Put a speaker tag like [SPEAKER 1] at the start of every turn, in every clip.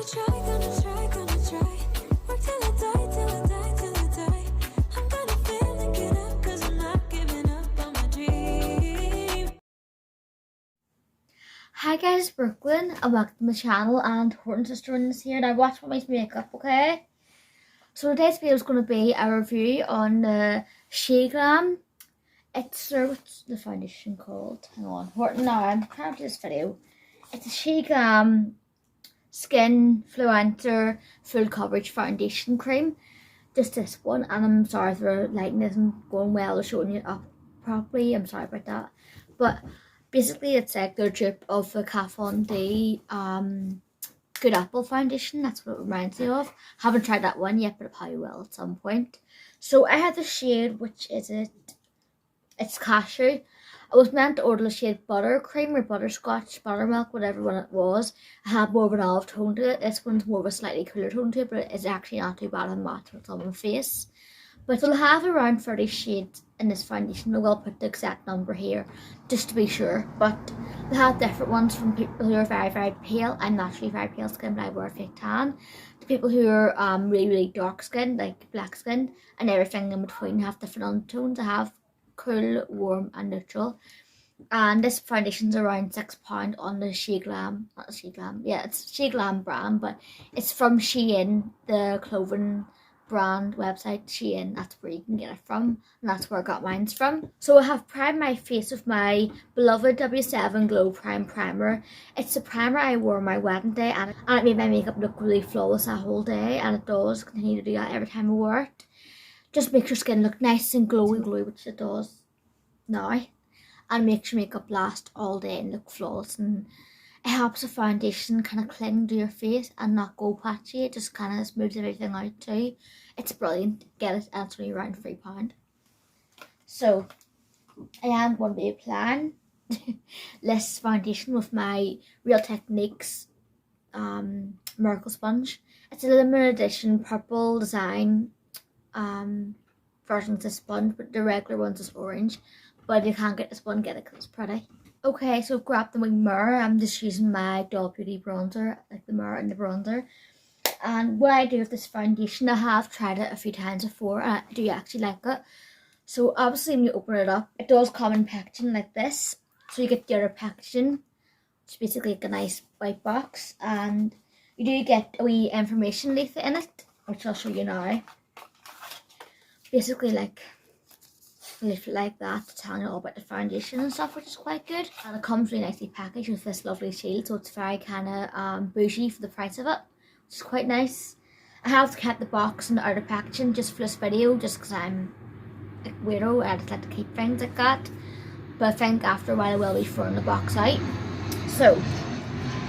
[SPEAKER 1] Hi guys, Brookelynne and welcome to my channel, and Horton Sister is here and I watch what makes me makeup, okay? So today's video is going to be a review on the SheGlam. It's what's the foundation called? Hang on, Horton, now I'm trying to do this video. It's a SheGlam Skinfluencer full coverage foundation cream. Just this one, and I'm sorry if the lighting isn't going well or showing it up properly. I'm sorry about that, but basically it's like their dupe of the Kat Von D Good Apple foundation. That's what it reminds me of. Haven't tried that one yet, but I probably will at some point. So I have the shade, which is it's Cashew. I was meant to order the shade Buttercream or Butterscotch, Buttermilk, whatever one it was. I had more of an olive tone to it. This one's more of a slightly cooler tone to it, but it's actually not too bad on matte when it's on my face. But we'll have around 30 shades in this foundation. I will put the exact number here just to be sure. But they have different ones from people who are very, very pale. I'm naturally very pale skin, but I wear a fake tan. To people who are really, really dark skin, like black skin, and everything in between have different undertones. I have cool, warm, and neutral. And this foundation's around £6 on the SheGlam, not SheGlam, yeah, it's SheGlam brand, but it's from Shein, the clothing brand website. Shein, that's where you can get it from, and that's where I got mine from. So I have primed my face with my beloved W7 Glow Prime Primer. It's the primer I wore on my wedding day, and it made my makeup look really flawless that whole day, and it does continue to do that every time I wear it. Just makes your skin look nice and glowy, which it does now, and makes your makeup last all day and look flawless. And it helps the foundation kind of cling to your face and not go patchy. It just kind of smooths everything out too. It's brilliant. Get it, and it's only around £3. So I am going to be applying this foundation with my Real Techniques Miracle Sponge. It's a limited edition purple design version of this sponge, but the regular one's is orange. But if you can't get this one, get it because it's pretty. Okay, so I've grabbed the wing mirror. I'm just using my Doll Beauty bronzer, like the mirror and the bronzer. And what I do with this foundation, I have tried it a few times before, and I do actually like it. So obviously when you open it up, it does come in packaging like this. So you get the other packaging, which is basically like a nice white box. And you do get a wee information leaflet in it, which I'll show you now. Basically like leaflet like that, telling you all about the foundation and stuff, which is quite good. And it comes really nicely packaged with this lovely shield, so it's very kind of bougie for the price of it, which is quite nice. I have kept the box and the outer packaging just for this video, just because I'm a weirdo. I just like to keep things like that, but I think after a while I will be throwing the box out. So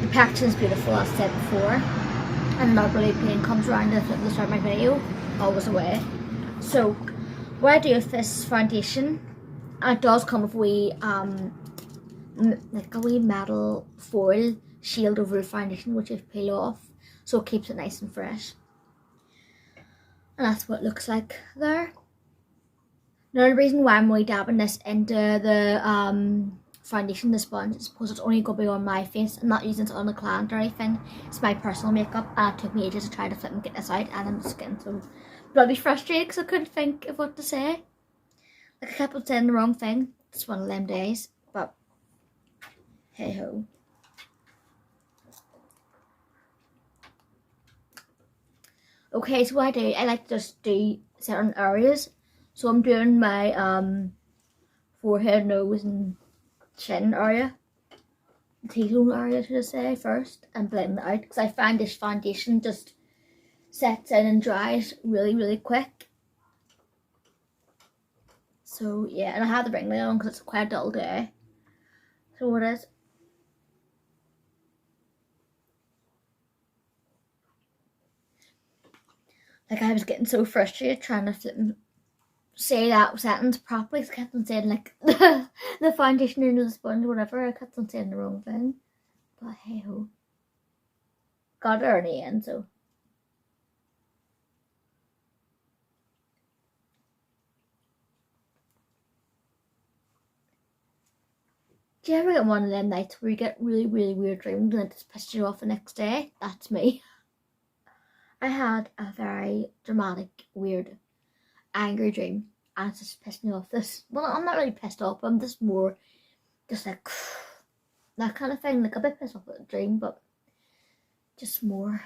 [SPEAKER 1] the packaging is beautiful, as I said before, and not really plain comes around at the start of my video, always away. So what I do with this foundation, and it does come with a wee, like a wee metal foil shield over the foundation, which I peel off, so it keeps it nice and fresh. And that's what it looks like there. Now the reason why I'm really dabbing this into the foundation, the sponge, is because it's only going to be on my face. I'm not using it on the client or anything. It's my personal makeup, and it took me ages to try to flip and get this out, and I'm just getting so bloody frustrated because I couldn't think of what to say. Like, I kept on saying the wrong thing. It's one of them days, but hey ho. Okay, so what I do, I like to just do certain areas. So I'm doing my forehead, nose, and chin area, T-zone area should I say, first, and blend it out, because I find this foundation just sets in and dries really, really quick. So yeah, and I have the ring light on because it's quite a dull day. So what is? Like, I was getting so frustrated trying to flip and say that sentence properly, because I kept on saying like the foundation into the sponge or whatever. I kept on saying the wrong thing. But hey ho. Got it in the end, so. Do you ever get one of them nights where you get really, really weird dreams and it just pisses you off the next day? That's me. I had a very dramatic, weird, angry dream, and it's just pissed me off. Well, I'm not really pissed off, but I'm just more, just like, that kind of thing. Like, a bit pissed off at the dream, but just more.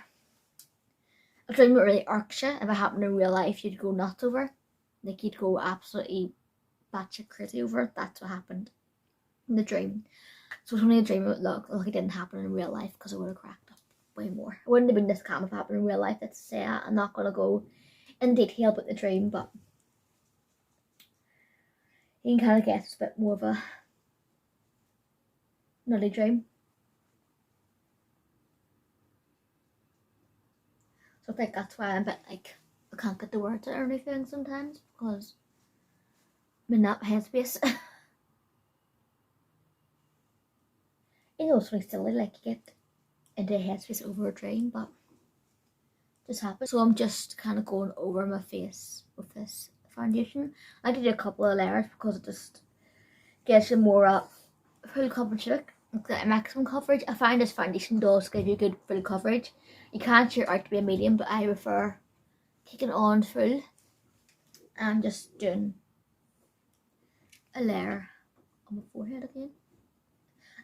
[SPEAKER 1] A dream that really irks you. If it happened in real life, you'd go nuts over it. Like, you'd go absolutely batshit crazy over it. That's what happened in the dream. So it's only a dream. It would look like it didn't happen in real life, because it would have cracked up way more. It wouldn't have been this calm if it happened in real life. Let's say I'm not going to go in detail about the dream, but you can kind of guess it's a bit more of a nutty dream. So I think that's why I'm a bit like, I can't get the words out or anything sometimes, because I'm in that headspace. It's also really silly, like, you get into a headspace over a dream, but it just happens. So I'm just kind of going over my face with this foundation. I did a couple of layers because it just gets you more full coverage look, like maximum coverage. I find this foundation does give you good full coverage. You can't sheer out to be a medium, but I prefer taking it on full and just doing a layer on my forehead again.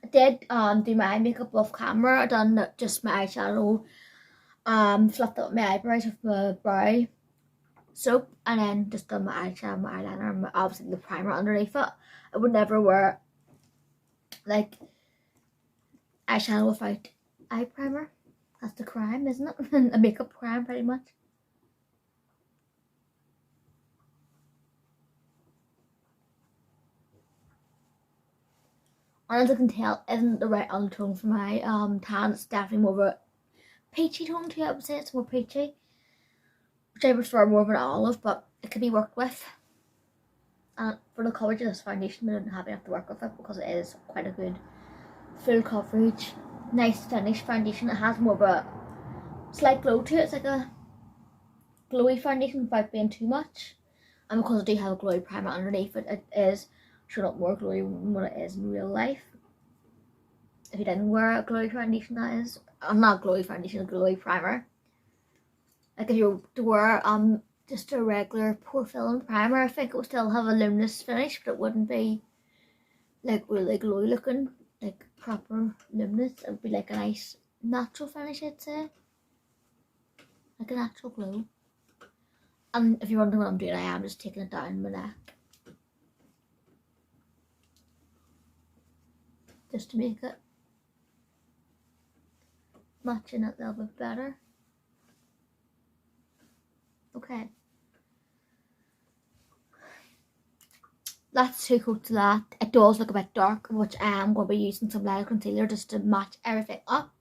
[SPEAKER 1] I did do my eye makeup off camera. I done just my eyeshadow, fluffed up my eyebrows with my brow soap, and then just done my eyeshadow, my eyeliner, and obviously the primer underneath it. I would never wear like eyeshadow without eye primer. That's the crime, isn't it? A makeup crime, pretty much. And as I can tell, isn't the right undertone for my tan. It's definitely more of a peachy tone to it. I would say it's more peachy, which I prefer more of an olive, but it can be worked with. And for the coverage of this foundation, I didn't have enough to work with it, because it is quite a good full coverage, nice finished foundation. It has more of a slight glow to it. It's like a glowy foundation without being too much. And because I do have a glowy primer underneath it, it is showing up more glowy than what it is in real life. If you didn't wear a glowy foundation, that is. Not a glowy foundation, a glowy primer. Like if you were to wear just a regular pore filling primer, I think it would still have a luminous finish, but it wouldn't be like really glowy looking, like proper luminous. It would be like a nice natural finish, I'd say. Like a natural glow. And if you're wondering what I'm doing, I am just taking it down my neck, just to make it matching it a little bit better. Okay. That's 2 coats of that. It does look a bit dark, which I am going to be using some lighter concealer just to match everything up.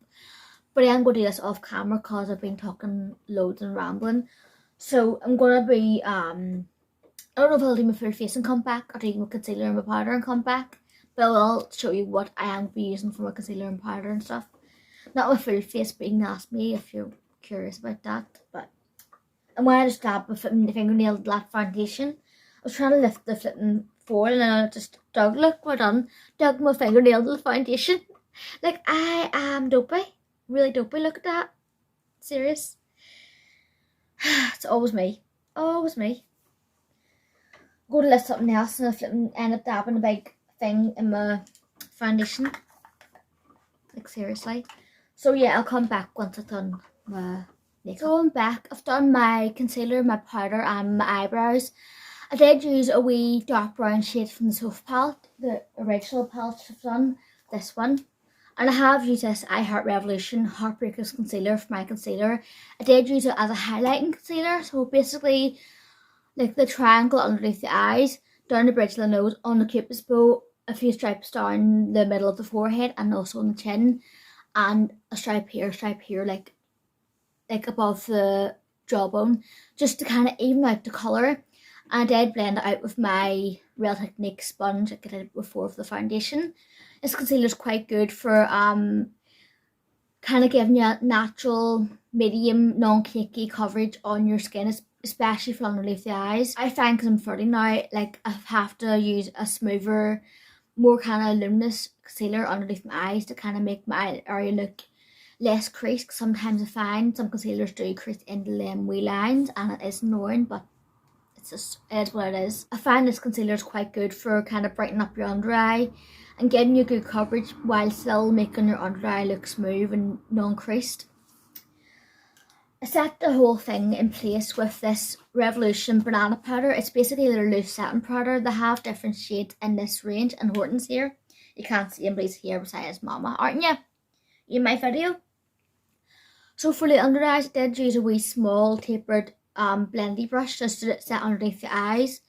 [SPEAKER 1] But I am going to do this off camera because I've been talking loads and rambling. So I'm going to be, I don't know if I'll do my full face and come back, or do my concealer and my powder and come back. But I'll show you what I am going to be using for my concealer and powder and stuff. Not my full face, but you can ask me if you're curious about that. But and when I just dabbed my fingernail black foundation, I was trying to lift the flipping foil, and I just dug, look, we're done. Dug my fingernail to the foundation. Like, I am dopey. Really dopey, look at that. Serious. It's always me. Always me. Go to lift something else, and I flipping end up dabbing a big thing in my foundation. Like, seriously. So yeah, I'll come back once I've done my makeup. So I'm back. I've done my concealer, my powder, and my eyebrows. I did use a wee dark brown shade from the Soft palette, the original palette I've done, this one. And I have used this I Heart Revolution Heartbreakers concealer for my concealer. I did use it as a highlighting concealer, so basically like the triangle underneath the eyes, down the bridge of the nose, on the cupid's bow, a few stripes down the middle of the forehead and also on the chin, and a stripe here, like above the jawbone, just to kind of even out the colour. And I did blend it out with my Real Technique sponge like I did before for the foundation. This concealer is quite good for kind of giving you a natural, medium, non-cakey coverage on your skin, especially for underneath the eyes. I find, because I'm 30 now, like I have to use a smoother, more kind of luminous concealer underneath my eyes to kind of make my eye area look less crease. Sometimes I find some concealers do crease into them wee lines and it is annoying, but it's just, it is what it is. I find this concealer is quite good for kind of brightening up your under eye and getting you good coverage while still making your under eye look smooth and non-creased. I set the whole thing in place with this Revolution banana powder. It's basically a little loose setting powder. They have different shades in this range, and Horton's here. You can't see him, but he's here beside his mama, aren't you? You in my video? So for the under eyes, I did use a wee small tapered blendy brush just to set underneath the eyes.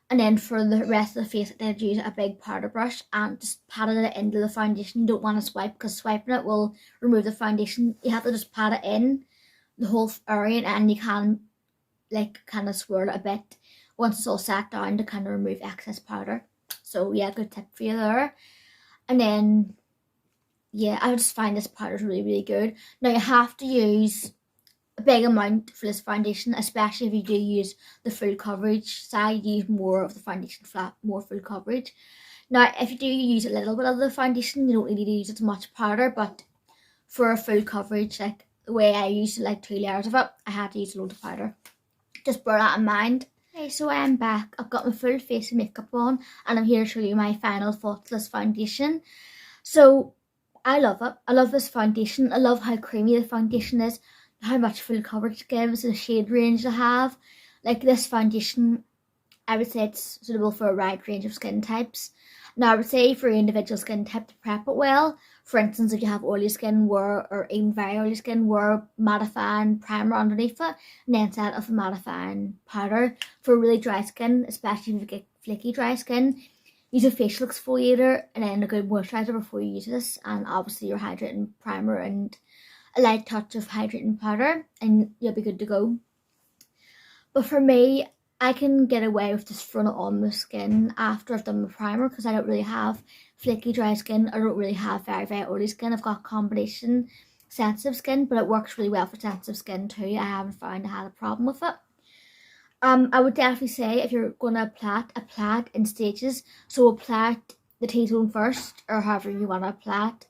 [SPEAKER 1] And then for the rest of the face, I did use a big powder brush and just patted it into the foundation. You don't want to swipe because swiping it will remove the foundation. You have to just pat it in the whole area, and you can like kind of swirl it a bit once it's all sat down to kind of remove excess powder. So yeah, good tip for you there. And then yeah, I just find this powder is really good. Now you have to use a big amount for this foundation, especially if you do use the full coverage side. Use more of the foundation flat, more full coverage. Now if you do use a little bit of the foundation, you don't need to use as much powder, but for a full coverage, like the way I used like 2 layers of it, I had to use a load of powder. Just bear that in mind. Okay, so I am back. I've got my full face of makeup on and I'm here to show you my final thoughts of this foundation. So I love it. I love this foundation. I love how creamy the foundation is, how much full coverage it gives, the shade range they have. Like this foundation, I would say it's suitable for a wide range of skin types. Now I would say for your individual skin type to prep it well. For instance, if you have oily skin, or even very oily skin, wear mattifying primer underneath it, and then set off a mattifying powder. For really dry skin, especially if you get flaky dry skin, use a facial exfoliator and then a good moisturizer before you use this, and obviously your hydrating primer and a light touch of hydrating powder, and you'll be good to go. But for me, I can get away with just throwing it on my skin after I've done my primer because I don't really have flaky dry skin. I don't really have very oily skin. I've got combination sensitive skin, but it works really well for sensitive skin too. I haven't found I had a problem with it. I would definitely say if you're going to apply it in stages. So apply the T-zone first, or however you want to apply it.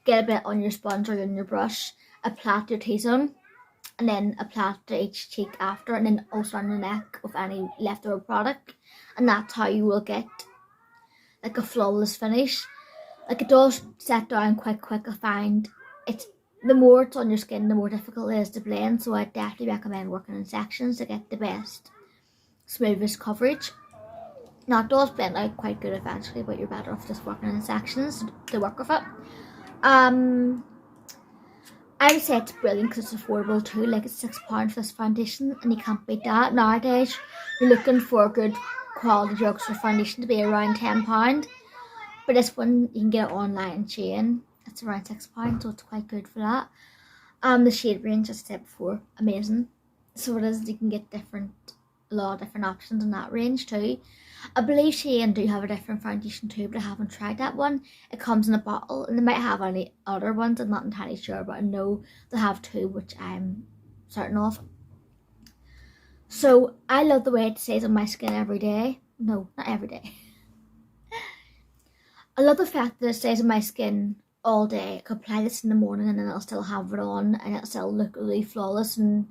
[SPEAKER 1] Get a bit on your sponge or on your brush. Apply your T-zone, and then apply it to each cheek after, and then also on your neck with any leftover product. And that's how you will get like a flawless finish. Like it does set down quite quick. I find the more it's on your skin, the more difficult it is to blend. So I definitely recommend working in sections to get the best, smoothest coverage. Now it does blend out quite good eventually, but you're better off just working in sections to work with it. I would say it's brilliant because it's affordable too. Like it's £6 for this foundation, and you can't beat that. Nowadays, you're looking for a good quality drugstore foundation to be around £10. But this one, you can get it online in Shein. It's around £6, so it's quite good for that. The shade range, as I said before, amazing. So it is, you can get a lot of different options in that range too. I believe Shein do have a different foundation too, but I haven't tried that one. It comes in a bottle, and they might have any other ones. I'm not entirely sure, but I know they have 2, which I'm certain of. So I love the way it stays on my skin every day. No, not every day. I love the fact that it stays on my skin all day. I could apply this in the morning and then I'll still have it on, and it'll still look really flawless and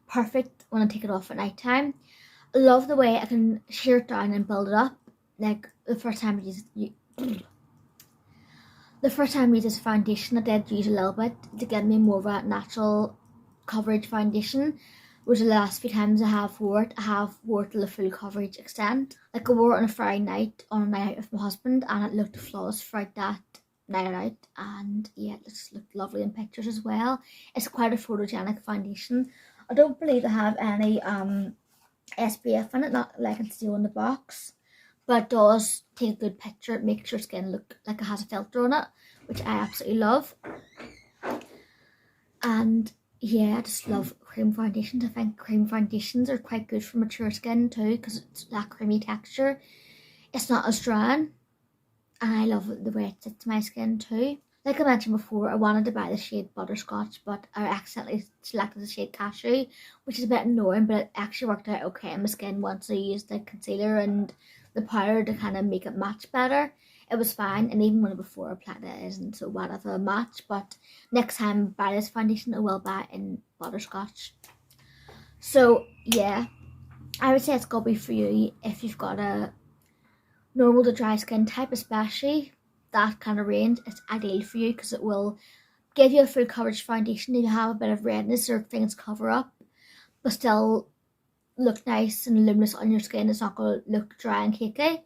[SPEAKER 1] perfect when I take it off at night time. I love the way I can shear it down and build it up. Like the first time I used this foundation, I did use a little bit to get me more of a natural coverage foundation. Which the last few times I have wore it to the full coverage extent. Like I wore it on a Friday night on a night out with my husband, and it looked flawless throughout that night out. And yeah, it just looked lovely in pictures as well. It's quite a photogenic foundation. I don't believe they have any SPF in it, not like I can see on the box, but it does take a good picture. It makes your skin look like it has a filter on it, which I absolutely love. And yeah, I just love cream foundations. I think cream foundations are quite good for mature skin too, because it's that creamy texture. It's not as drying, and I love the way it sits my skin too. Like I mentioned before, I wanted to buy the shade Butterscotch, but I accidentally selected the shade Cashew, which is a bit annoying, but it actually worked out okay on my skin once I used the concealer and the powder to kind of make it match better. it was fine, and even when before I applied it isn't so bad of a match, but next time I buy this foundation I will buy it in butterscotch. So yeah, I would say it's gonna be for you if you've got a normal to dry skin type, especially that kind of range. It's ideal for you because it will give you a full coverage foundation. You have a bit of redness or things cover up, but still look nice and luminous on your skin. It's not going to look dry and cakey.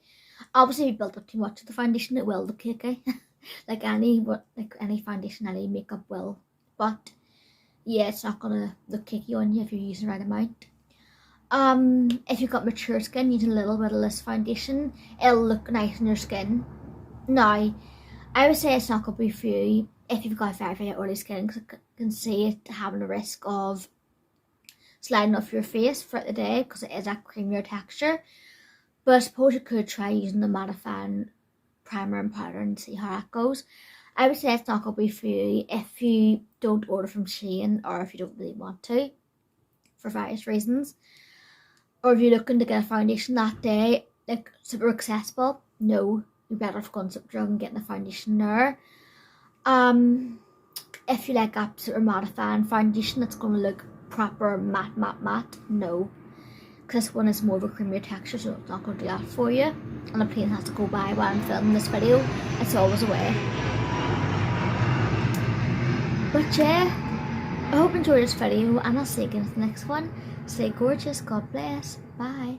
[SPEAKER 1] Obviously, if you build up too much of the foundation, it will look cakey, like any foundation, any makeup will. But yeah, it's not going to look cakey on you if you're using the right amount. If you've got mature skin, using a little bit of this foundation, it'll look nice on your skin. Now, I would say it's not going to be for you if you've got very oily skin, because I can see it having a risk of sliding off your face throughout the day because it is a creamier texture. But I suppose you could try using the mattifying primer and powder and see how that goes. I would say it's not going to be for you if you don't order from Shein or if you don't really want to, for various reasons. Or if you're looking to get a foundation that day, like super accessible, no, you're better off going to Superdrug and getting a foundation there. If you like a super mattifying foundation that's going to look proper matte, no. Because this one is more of a creamier texture, so it's not going to do that for you. And a plane has to go by while I'm filming this video. It's always away. But yeah, I hope you enjoyed this video, and I'll see you again in the next one. Stay gorgeous, God bless, bye.